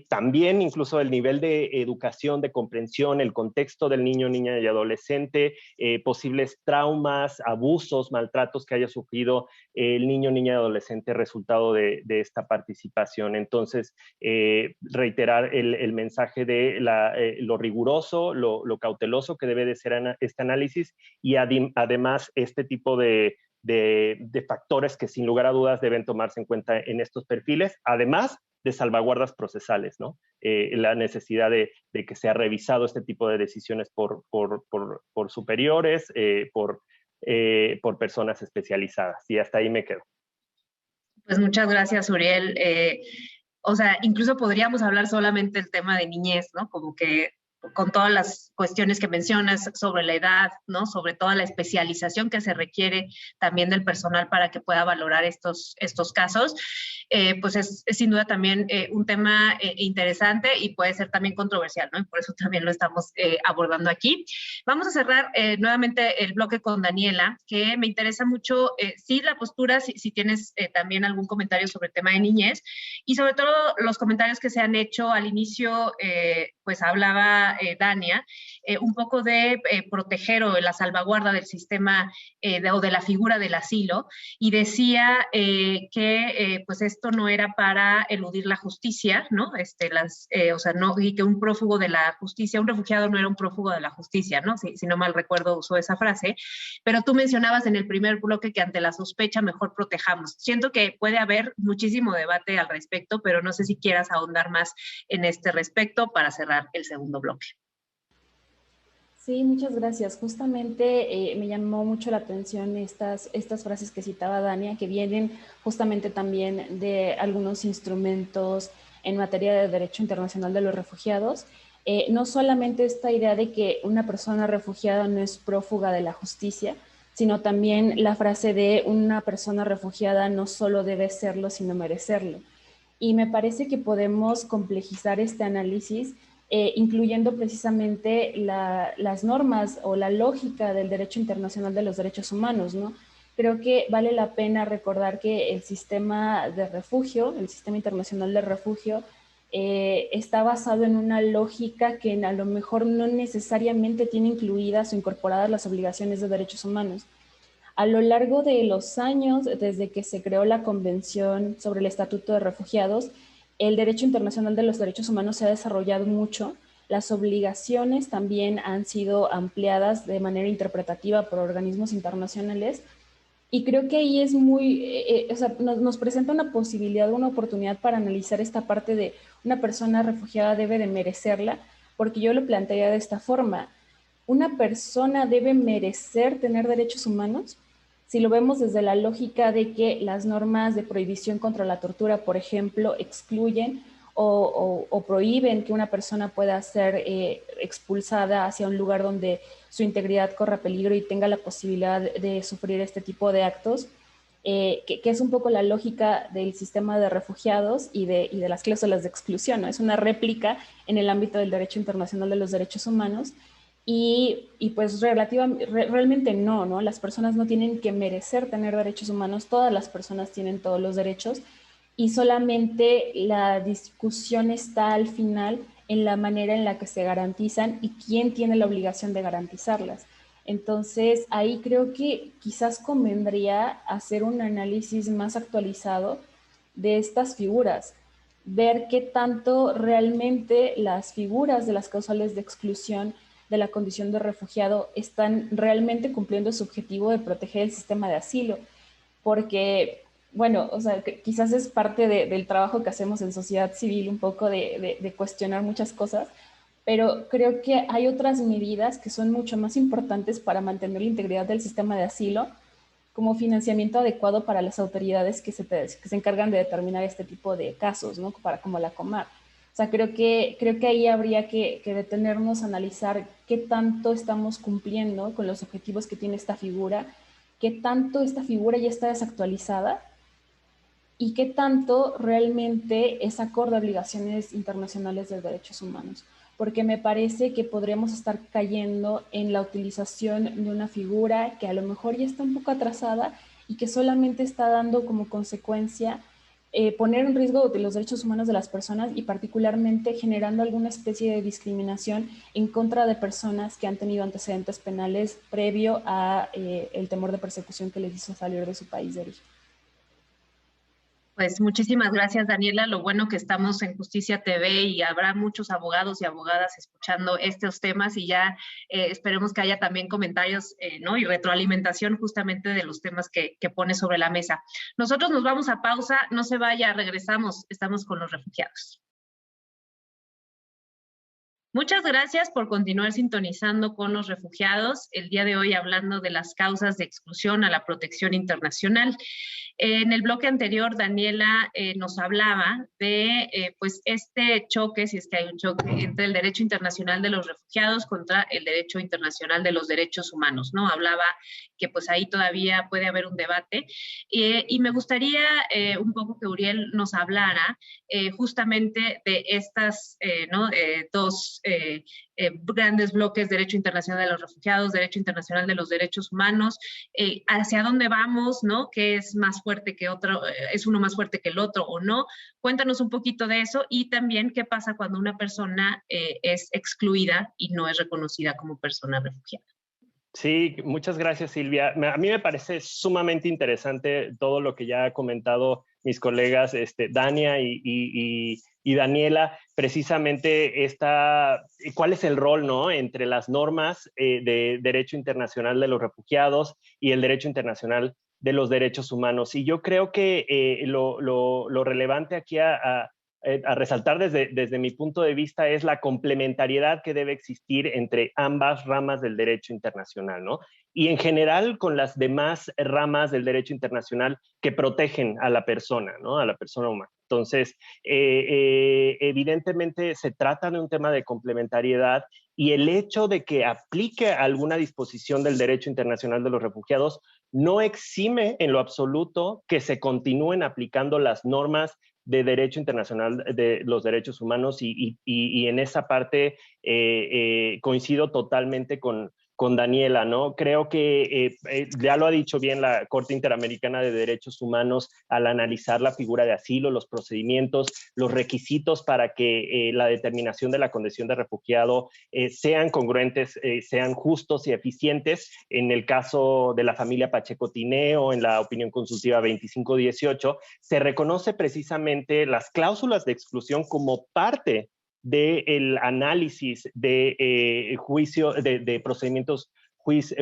También incluso el nivel de educación, de comprensión, el contexto del niño, niña y adolescente, posibles traumas, abusos, maltratos que haya sufrido el niño, niña y adolescente resultado de esta participación. Entonces, reiterar el mensaje de lo riguroso, lo cauteloso que debe de ser este análisis y además este tipo de factores que sin lugar a dudas deben tomarse en cuenta en estos perfiles, además de salvaguardas procesales, ¿no? La necesidad de que sea revisado este tipo de decisiones por superiores, por personas especializadas. Y hasta ahí me quedo. Pues muchas gracias, Uriel. O sea, incluso podríamos hablar solamente del tema de niñez, ¿no? Como que con todas las cuestiones que mencionas sobre la edad, ¿no? Sobre toda la especialización que se requiere también del personal para que pueda valorar estos casos, pues es sin duda también un tema interesante y puede ser también controversial, ¿no? Y por eso también lo estamos abordando aquí. Vamos a cerrar nuevamente el bloque con Daniela, que me interesa mucho, sí, la postura, si tienes también algún comentario sobre el tema de niñez, y sobre todo los comentarios que se han hecho al inicio, pues hablaba Dania, un poco de proteger o de la salvaguarda del sistema o de la figura del asilo, y decía que pues esto no era para eludir la justicia, ¿no? O sea, no, y que un prófugo de la justicia, un refugiado no era un prófugo de la justicia, ¿no? Si no mal recuerdo usó esa frase, pero tú mencionabas en el primer bloque que ante la sospecha mejor protejamos. Siento que puede haber muchísimo debate al respecto, pero no sé si quieras ahondar más en este respecto para cerrar el segundo bloque. Sí, muchas gracias. Justamente me llamó mucho la atención estas frases que citaba Dania, que vienen justamente también de algunos instrumentos en materia de derecho internacional de los refugiados. No solamente esta idea de que una persona refugiada no es prófuga de la justicia, sino también la frase de una persona refugiada no solo debe serlo, sino merecerlo. Y me parece que podemos complejizar este análisis incluyendo precisamente las normas o la lógica del derecho internacional de los derechos humanos, ¿no? Creo que vale la pena recordar que el sistema de refugio, el sistema internacional de refugio, está basado en una lógica que a lo mejor no necesariamente tiene incluidas o incorporadas las obligaciones de derechos humanos. A lo largo de los años, desde que se creó la Convención sobre el Estatuto de Refugiados, el derecho internacional de los derechos humanos se ha desarrollado mucho. Las obligaciones también han sido ampliadas de manera interpretativa por organismos internacionales. Y creo que ahí es o sea, nos presenta una posibilidad, una oportunidad para analizar esta parte de una persona refugiada debe de merecerla, porque yo lo plantearía de esta forma. ¿Una persona debe merecer tener derechos humanos? Si lo vemos desde la lógica de que las normas de prohibición contra la tortura, por ejemplo, excluyen o prohíben que una persona pueda ser expulsada hacia un lugar donde su integridad corra peligro y tenga la posibilidad de sufrir este tipo de actos, que es un poco la lógica del sistema de refugiados y de las cláusulas de exclusión, ¿no? Es una réplica en el ámbito del derecho internacional de los derechos humanos. Y pues realmente no, las personas no tienen que merecer tener derechos humanos, todas las personas tienen todos los derechos y solamente la discusión está al final en la manera en la que se garantizan y quién tiene la obligación de garantizarlas. Entonces ahí creo que quizás convendría hacer un análisis más actualizado de estas figuras, ver qué tanto realmente las figuras de las causales de exclusión de la condición de refugiado están realmente cumpliendo su objetivo de proteger el sistema de asilo, porque, bueno, o sea, quizás es parte del trabajo que hacemos en sociedad civil, un poco de cuestionar muchas cosas, pero creo que hay otras medidas que son mucho más importantes para mantener la integridad del sistema de asilo, como financiamiento adecuado para las autoridades que se encargan de determinar este tipo de casos, ¿no? Como la Comar. O sea, creo que ahí habría que detenernos a analizar qué tanto estamos cumpliendo con los objetivos que tiene esta figura, qué tanto esta figura ya está desactualizada y qué tanto realmente es acorde a obligaciones internacionales de derechos humanos. Porque me parece que podríamos estar cayendo en la utilización de una figura que a lo mejor ya está un poco atrasada y que solamente está dando como consecuencia poner en riesgo de los derechos humanos de las personas y particularmente generando alguna especie de discriminación en contra de personas que han tenido antecedentes penales previo a el temor de persecución que les hizo salir de su país de origen. Pues muchísimas gracias, Daniela. Lo bueno que estamos en Justicia TV y habrá muchos abogados y abogadas escuchando estos temas y ya esperemos que haya también comentarios ¿no? y retroalimentación justamente de los temas que pone sobre la mesa. Nosotros nos vamos a pausa, no se vaya, regresamos, estamos con los refugiados. Muchas gracias por continuar sintonizando con los refugiados. El día de hoy hablando de las causas de exclusión a la protección internacional. En el bloque anterior, Daniela nos hablaba de pues este choque, si es que hay un choque, entre el derecho internacional de los refugiados contra el derecho internacional de los derechos humanos, ¿no? Hablaba que pues ahí todavía puede haber un debate. Y me gustaría un poco que Uriel nos hablara justamente de estas ¿no? Dos grandes bloques, derecho internacional de los refugiados, derecho internacional de los derechos humanos, hacia dónde vamos, ¿no? ¿Qué es más fuerte que otro, es uno más fuerte que el otro o no? Cuéntanos un poquito de eso y también qué pasa cuando una persona es excluida y no es reconocida como persona refugiada. Sí, muchas gracias, Silvia. A mí me parece sumamente interesante todo lo que ya ha comentado mis colegas Dania y Daniela, precisamente cuál es el rol, ¿no? Entre las normas de derecho internacional de los refugiados y el derecho internacional de los derechos humanos. Y yo creo que lo relevante aquí a resaltar desde mi punto de vista es la complementariedad que debe existir entre ambas ramas del derecho internacional, ¿no? Y en general con las demás ramas del derecho internacional que protegen a la persona, ¿no? A la persona humana. Entonces, evidentemente se trata de un tema de complementariedad y el hecho de que aplique alguna disposición del derecho internacional de los refugiados no exime en lo absoluto que se continúen aplicando las normas de derecho internacional de los derechos humanos y en esa parte coincido totalmente con Daniela, ¿no? Creo que ya lo ha dicho bien la Corte Interamericana de Derechos Humanos al analizar la figura de asilo, los procedimientos, los requisitos para que la determinación de la condición de refugiado sean congruentes, sean justos y eficientes. En el caso de la familia Pacheco Tineo, en la opinión consultiva 2518, se reconoce precisamente las cláusulas de exclusión como parte del análisis de juicio, de procedimientos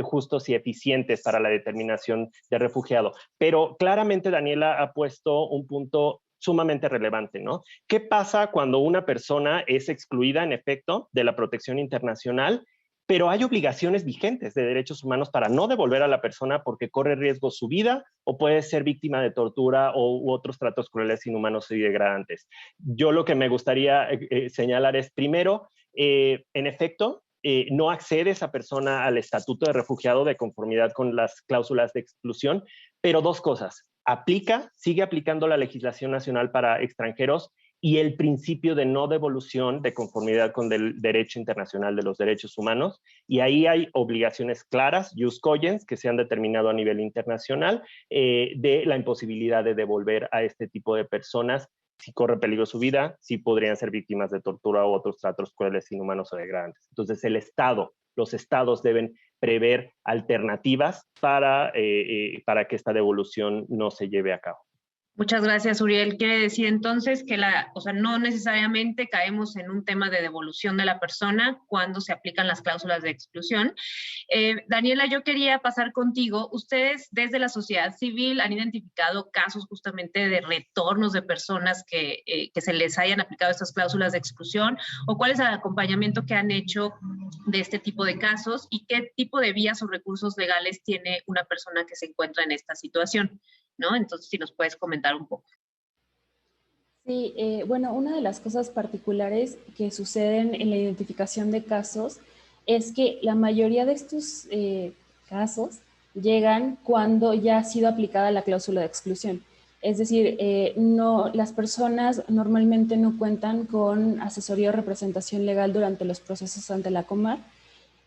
justos y eficientes para la determinación de refugiado. Pero claramente Daniela ha puesto un punto sumamente relevante, ¿no? ¿Qué pasa cuando una persona es excluida, en efecto, de la protección internacional, pero hay obligaciones vigentes de derechos humanos para no devolver a la persona porque corre riesgo su vida o puede ser víctima de tortura u otros tratos crueles, inhumanos y degradantes? Yo lo que me gustaría señalar es, primero, en efecto, no accede esa persona al estatuto de refugiado de conformidad con las cláusulas de exclusión, pero dos cosas. Sigue aplicando la legislación nacional para extranjeros y el principio de no devolución de conformidad con el derecho internacional de los derechos humanos. Y ahí hay obligaciones claras, jus cogens, que se han determinado a nivel internacional, de la imposibilidad de devolver a este tipo de personas si corre peligro su vida, si podrían ser víctimas de tortura u otros tratos crueles, inhumanos o degradantes. Entonces los estados deben prever alternativas para que esta devolución no se lleve a cabo. Muchas gracias, Uriel. Quiere decir entonces que no necesariamente caemos en un tema de devolución de la persona cuando se aplican las cláusulas de exclusión. Daniela, yo quería pasar contigo. Ustedes desde la sociedad civil han identificado casos justamente de retornos de personas que se les hayan aplicado estas cláusulas de exclusión, o cuál es el acompañamiento que han hecho de este tipo de casos y qué tipo de vías o recursos legales tiene una persona que se encuentra en esta situación, ¿no? Entonces, si nos puedes comentar un poco. Sí, bueno, una de las cosas particulares que suceden en la identificación de casos es que la mayoría de estos casos llegan cuando ya ha sido aplicada la cláusula de exclusión. Es decir, las personas normalmente no cuentan con asesoría o representación legal durante los procesos ante la Comar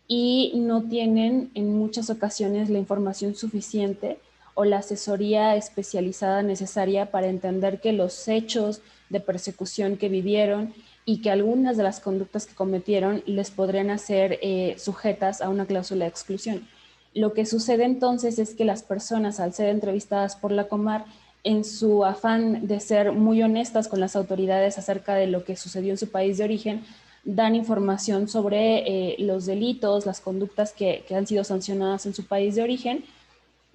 y no tienen en muchas ocasiones la información suficiente o la asesoría especializada necesaria para entender que los hechos de persecución que vivieron y que algunas de las conductas que cometieron les podrían hacer sujetas a una cláusula de exclusión. Lo que sucede entonces es que las personas, al ser entrevistadas por la Comar, en su afán de ser muy honestas con las autoridades acerca de lo que sucedió en su país de origen, dan información sobre los delitos, las conductas que han sido sancionadas en su país de origen,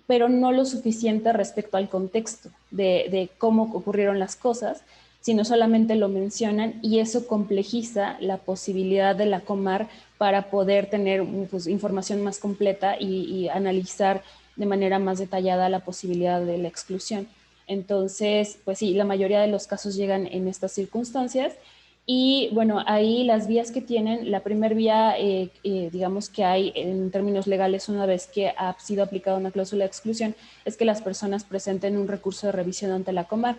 pero no lo suficiente respecto al contexto de cómo ocurrieron las cosas, sino solamente lo mencionan, y eso complejiza la posibilidad de la Comar para poder tener pues, información más completa y analizar de manera más detallada la posibilidad de la exclusión. Entonces, pues sí, la mayoría de los casos llegan en estas circunstancias. Y bueno, ahí las vías que tienen, la primera vía, digamos que hay en términos legales una vez que ha sido aplicada una cláusula de exclusión, es que las personas presenten un recurso de revisión ante la Comar.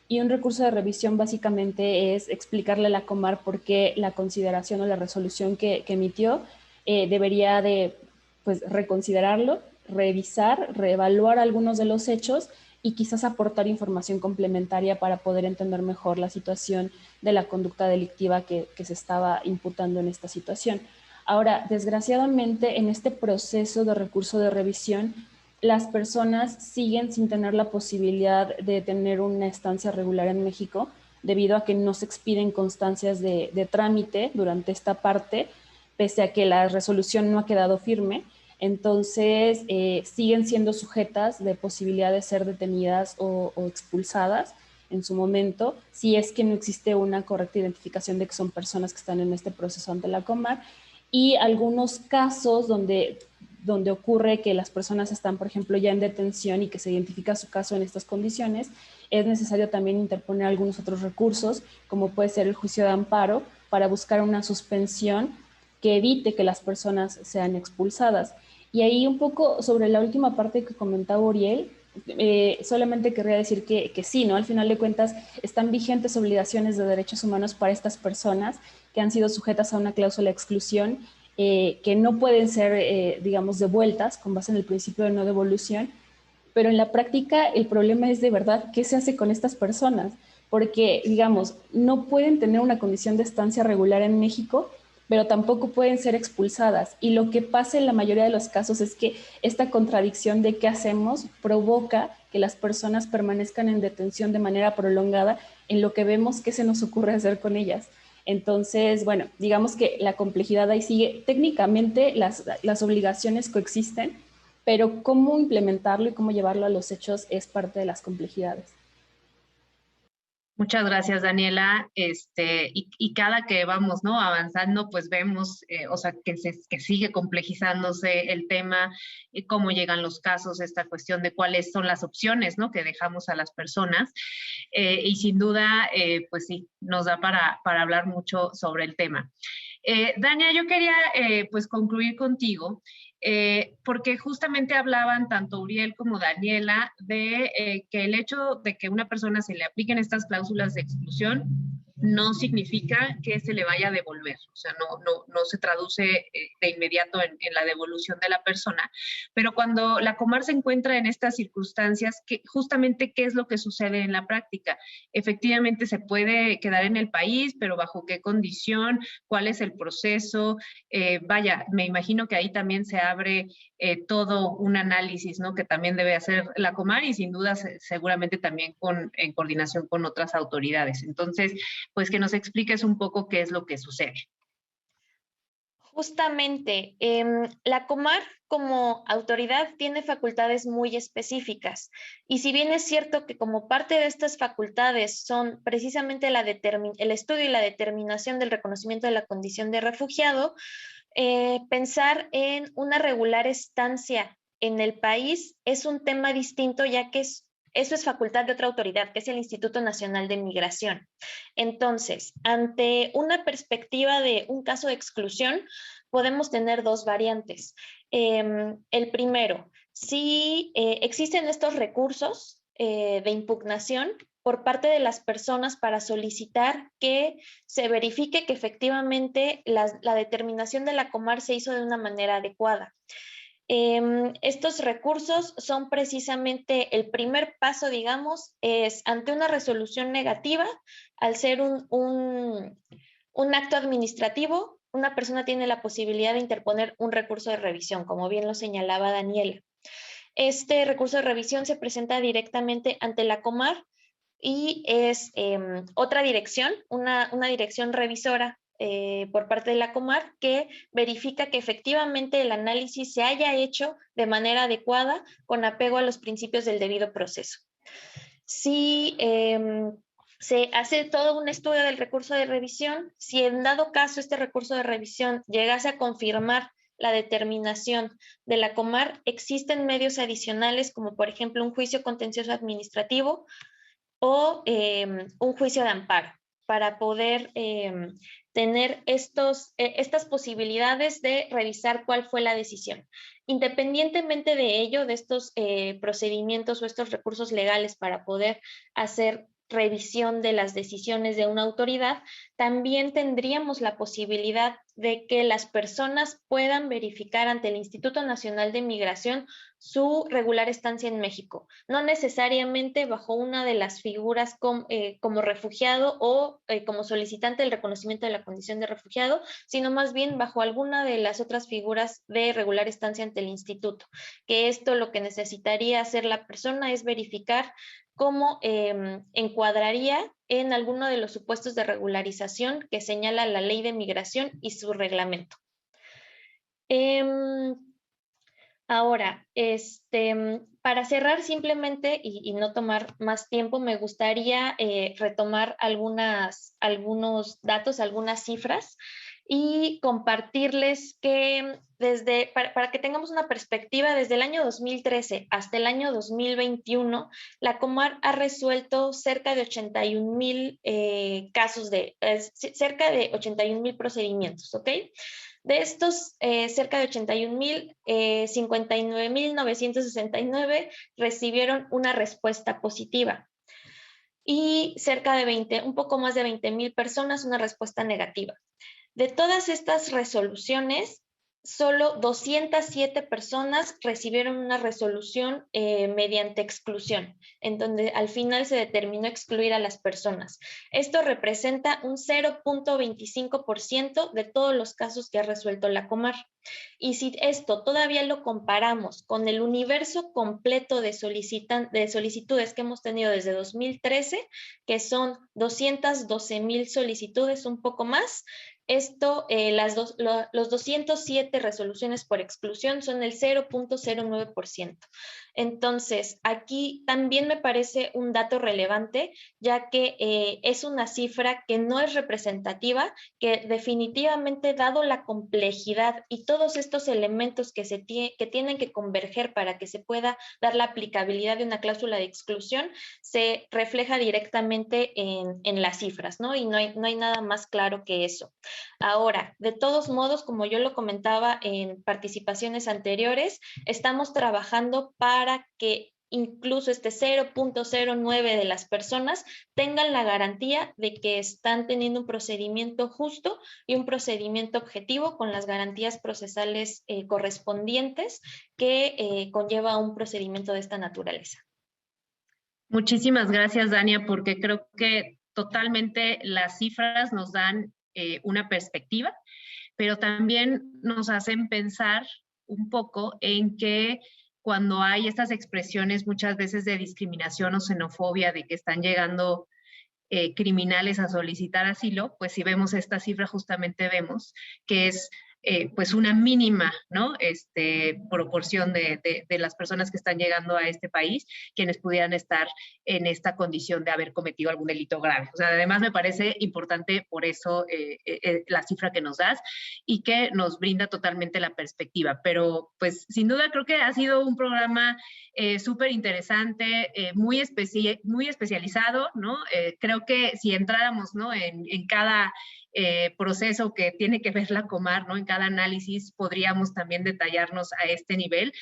Y un recurso de revisión básicamente es explicarle a la Comar por qué la consideración o la resolución que emitió debería de pues, reconsiderarlo, revisar, reevaluar algunos de los hechos y quizás aportar información complementaria para poder entender mejor la situación de la conducta delictiva que se estaba imputando en esta situación. Ahora, desgraciadamente, en este proceso de recurso de revisión, las personas siguen sin tener la posibilidad de tener una estancia regular en México, debido a que no se expiden constancias de trámite durante esta parte, pese a que la resolución no ha quedado firme. Entonces, siguen siendo sujetas de posibilidad de ser detenidas o expulsadas en su momento, si es que no existe una correcta identificación de que son personas que están en este proceso ante la Comar. Y algunos casos donde ocurre que las personas están, por ejemplo, ya en detención y que se identifica su caso en estas condiciones, es necesario también interponer algunos otros recursos, como puede ser el juicio de amparo, para buscar una suspensión que evite que las personas sean expulsadas. Y ahí un poco sobre la última parte que comentaba Uriel, solamente querría decir que sí, ¿no? Al final de cuentas están vigentes obligaciones de derechos humanos para estas personas que han sido sujetas a una cláusula de exclusión, que no pueden ser, digamos, devueltas con base en el principio de no devolución, pero en la práctica el problema es de verdad qué se hace con estas personas, porque, digamos, no pueden tener una condición de estancia regular en México, pero tampoco pueden ser expulsadas. Y lo que pasa en la mayoría de los casos es que esta contradicción de qué hacemos provoca que las personas permanezcan en detención de manera prolongada, en lo que vemos qué se nos ocurre hacer con ellas. Entonces, bueno, digamos que la complejidad ahí sigue. Técnicamente las obligaciones coexisten, pero cómo implementarlo y cómo llevarlo a los hechos es parte de las complejidades. Muchas gracias, Daniela. Y cada que vamos, ¿no?, avanzando, pues vemos, o sea, que sigue complejizándose el tema, cómo llegan los casos, esta cuestión de cuáles son las opciones, ¿no?, que dejamos a las personas. Y sin duda, pues sí, nos da para hablar mucho sobre el tema. Dania, yo quería pues concluir contigo, porque justamente hablaban tanto Uriel como Daniela de que el hecho de que a una persona se le apliquen estas cláusulas de exclusión no significa que se le vaya a devolver, o sea, no se traduce de inmediato en la devolución de la persona, pero cuando la Comar se encuentra en estas circunstancias, justamente qué es lo que sucede en la práctica. Efectivamente se puede quedar en el país, pero bajo qué condición, cuál es el proceso, vaya, me imagino que ahí también se abre todo un análisis, ¿no?, que también debe hacer la Comar y sin duda seguramente también en coordinación con otras autoridades. Entonces, pues que nos expliques un poco qué es lo que sucede. Justamente, la Comar como autoridad tiene facultades muy específicas, y si bien es cierto que como parte de estas facultades son precisamente el estudio y la determinación del reconocimiento de la condición de refugiado, pensar en una regular estancia en el país es un tema distinto, ya que eso es facultad de otra autoridad, que es el Instituto Nacional de Migración. Entonces, ante una perspectiva de un caso de exclusión, podemos tener dos variantes. El primero, si existen estos recursos de impugnación por parte de las personas para solicitar que se verifique que efectivamente la determinación de la Comar se hizo de una manera adecuada. Estos recursos son precisamente el primer paso, digamos, es ante una resolución negativa, al ser un acto administrativo, una persona tiene la posibilidad de interponer un recurso de revisión, como bien lo señalaba Daniela. Este recurso de revisión se presenta directamente ante la Comar y es otra dirección, una dirección revisora por parte de la Comar que verifica que efectivamente el análisis se haya hecho de manera adecuada con apego a los principios del debido proceso. Si se hace todo un estudio del recurso de revisión, si en dado caso este recurso de revisión llegase a confirmar la determinación de la Comar, existen medios adicionales como por ejemplo un juicio contencioso administrativo o un juicio de amparo para poder tener estas posibilidades de revisar cuál fue la decisión. Independientemente de ello, de estos procedimientos o estos recursos legales para poder hacer revisión de las decisiones de una autoridad, también tendríamos la posibilidad de que las personas puedan verificar ante el Instituto Nacional de Migración su regular estancia en México, no necesariamente bajo una de las figuras como refugiado o como solicitante del reconocimiento de la condición de refugiado, sino más bien bajo alguna de las otras figuras de regular estancia ante el instituto, que esto lo que necesitaría hacer la persona es verificar cómo encuadraría en alguno de los supuestos de regularización que señala la Ley de Migración y su reglamento. Ahora, para cerrar simplemente y no tomar más tiempo, me gustaría retomar algunos datos, algunas cifras y compartirles que para que tengamos una perspectiva, desde el año 2013 hasta el año 2021, la Comar ha resuelto cerca de 81,000 casos, cerca de 81,000 procedimientos, ¿ok? De estos cerca de 81,000, 59,969 recibieron una respuesta positiva y cerca de un poco más de 20,000 personas una respuesta negativa. De todas estas resoluciones, solo 207 personas recibieron una resolución mediante exclusión, en donde al final se determinó excluir a las personas. Esto representa un 0.25% de todos los casos que ha resuelto la Comar. Y si esto todavía lo comparamos con el universo completo de solicitudes que hemos tenido desde 2013, que son 212,000 solicitudes, un poco más, los 207 resoluciones por exclusión son el 0.09%. Entonces, aquí también me parece un dato relevante, ya que es una cifra que no es representativa, que definitivamente, dado la complejidad y todos estos elementos que tienen que converger para que se pueda dar la aplicabilidad de una cláusula de exclusión, se refleja directamente en las cifras, ¿no? Y no hay nada más claro que eso. Ahora, de todos modos, como yo lo comentaba en participaciones anteriores, estamos trabajando para que incluso este 0.09 de las personas tengan la garantía de que están teniendo un procedimiento justo y un procedimiento objetivo con las garantías procesales correspondientes que conlleva un procedimiento de esta naturaleza. Muchísimas gracias, Dania, porque creo que totalmente las cifras nos dan una perspectiva, pero también nos hacen pensar un poco en que cuando hay estas expresiones muchas veces de discriminación o xenofobia, de que están llegando criminales a solicitar asilo, pues si vemos esta cifra justamente vemos que es pues una mínima, ¿no? Proporción de las personas que están llegando a este país, quienes pudieran estar en esta condición de haber cometido algún delito grave. O sea, además me parece importante por eso la cifra que nos das y que nos brinda totalmente la perspectiva. Pero pues sin duda creo que ha sido un programa súper interesante, muy especializado, ¿no? Creo que si entráramos, ¿no? en cada proceso que tiene que ver la Comar, ¿no? En cada análisis podríamos también detallarnos a este nivel.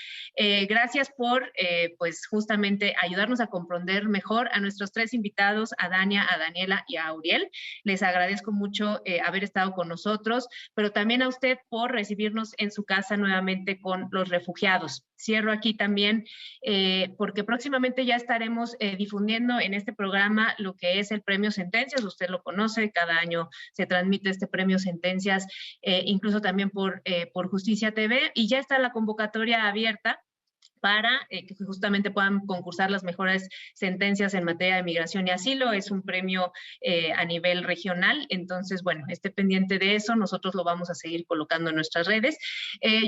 Gracias por, pues, justamente ayudarnos a comprender mejor a nuestros 3 invitados, a Dania, a Daniela y a Auriel. Les agradezco mucho haber estado con nosotros, pero también a usted por recibirnos en su casa nuevamente con los refugiados. Cierro aquí también porque próximamente ya estaremos difundiendo en este programa lo que es el Premio Sentencias. Usted lo conoce, cada año se transmite este Premio Sentencias, incluso también por Justicia TV, y ya está la convocatoria abierta para que justamente puedan concursar las mejores sentencias en materia de migración y asilo. Es un premio a nivel regional, entonces, bueno, esté pendiente de eso, nosotros lo vamos a seguir colocando en nuestras redes.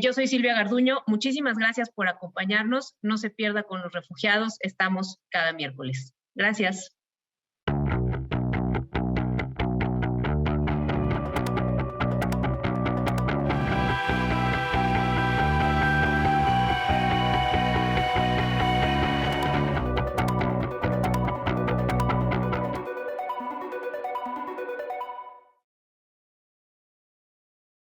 Yo soy Silvia Garduño, muchísimas gracias por acompañarnos, no se pierda con los refugiados, estamos cada miércoles. Gracias.